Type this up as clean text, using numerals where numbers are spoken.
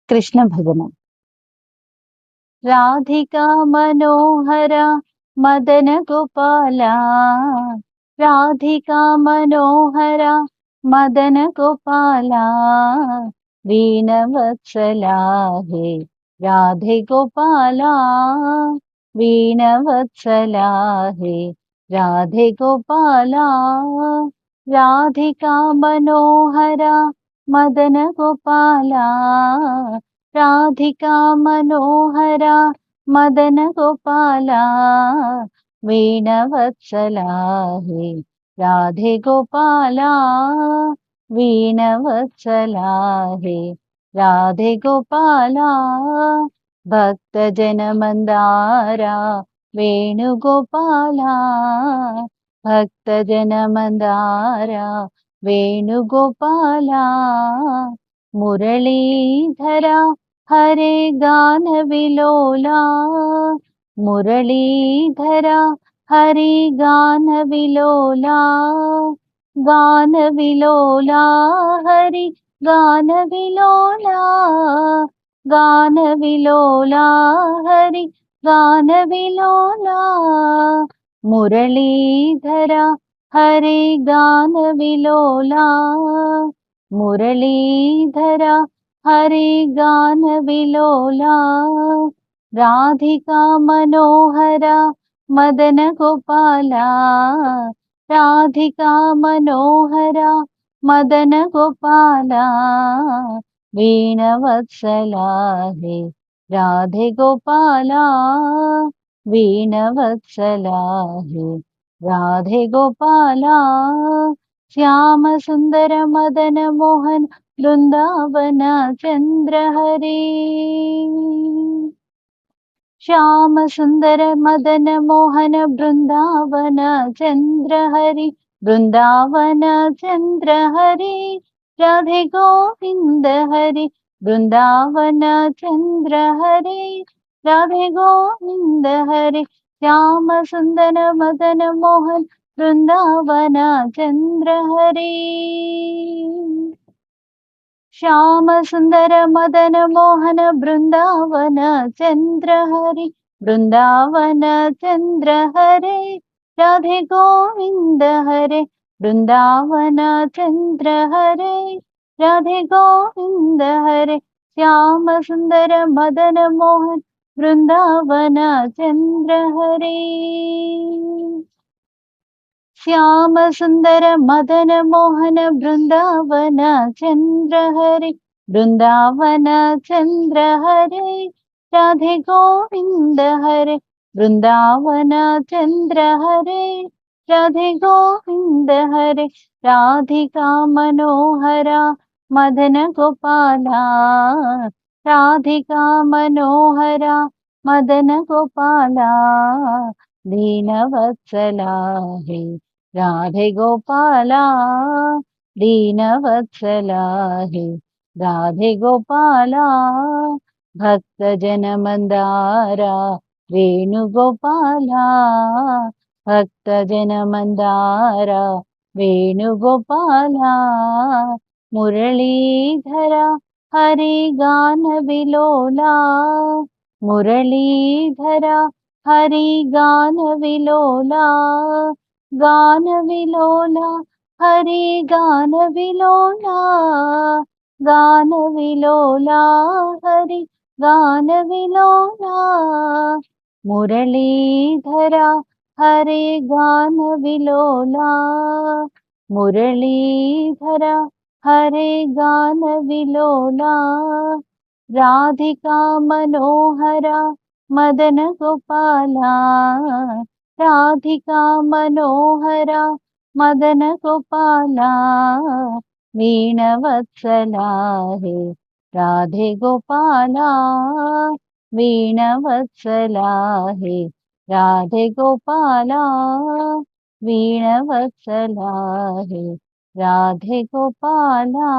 कृष्ण भजनम्। राधिका मनोहरा मदन गोपाला, राधिका मनोहरा मदन गोपाला, वीणवत्सला हे राधे गोपाला, वीणवत्सला हे राधे गोपाला, राधिका मनोहरा मदन गोपाला, राधिका मनोहरा मदन गोपाला, वीणवत्सला हे राधे गोपाला, वीणवत्सला हे राधे गोपाला, भक्तजन मंदारा वेणुगोपाला, भक्तजन मंदारा वेणुगोपाला, मुरलीधरा हरे गान विलोला, मुरलीधरा हरि गान विलोला, गान विलोला हरि गान विलोला, गान विलोला हरि गान विलोला, मुरलीधरा हरि गान विलोला, मुरलीधरा हरि गान विलोला, राधिका मनोहरा मदन गोपाला, राधिका मनोहरा मदन गोपाला, वीणवत्सला हे राधे गोपाला, वीणवत्सला हे राधे गोपाला, श्याम सुंदर मदन मोहन वृंदावन चंद्र हरे, श्याम सुंदर मदन मोहन वृंदावन चंद्र हरि, वृंदावन चंद्र हरि, राधे गोविंद हरि, वृंदावन चंद्र हरि, राधे गोविंद हरि, श्याम सुंदर मदन मोहन वृंदावन चंद्र हरि, श्याम सुंदर मदन मोहन वृंदावन चंद्र हरि, वृंदावन चंद्र हरे, राधे गोविंद हरे, वृंदावन चंद्र हरे, राधे गोविंद हरे, श्याम सुंदर मदन मोहन वृंदावन चंद्र हरे, श्याम सुंदर मदन मोहन वृंदावन चंद्र हरे, वृंदावन चंद्र हरे, राधे गोविंद हरे, वृंदावन चंद्र हरे, राधे गोविंद हरे, राधिका मनोहरा मदन गोपाला, राधिका मनोहरा मदन गोपाला, दीनवत्सला हे राधे गोपाला, दीनवत्सला हे राधे गोपाला, भक्तजन मंदारा वेणुगोपाला, भक्तजन मंदारा वेणुगोपाला, मुरलीधरा हरि गान विलोला, मुरलीधरा हरि गान विलोला, गान विलोला हरि गान विलोला, गान विलोला हरि गान विलोला, मुरलीधरा हरि गान विलोला, मुरलीधरा हरि गान विलोला, राधिका मनोहरा मदन गोपाला, राधिका मनोहरा मदन गोपाला, वीणवत्सला हे राधे गोपाला, वीणवत्सला हे राधे गोपाला, वीणवत्सला हे राधे गोपाला।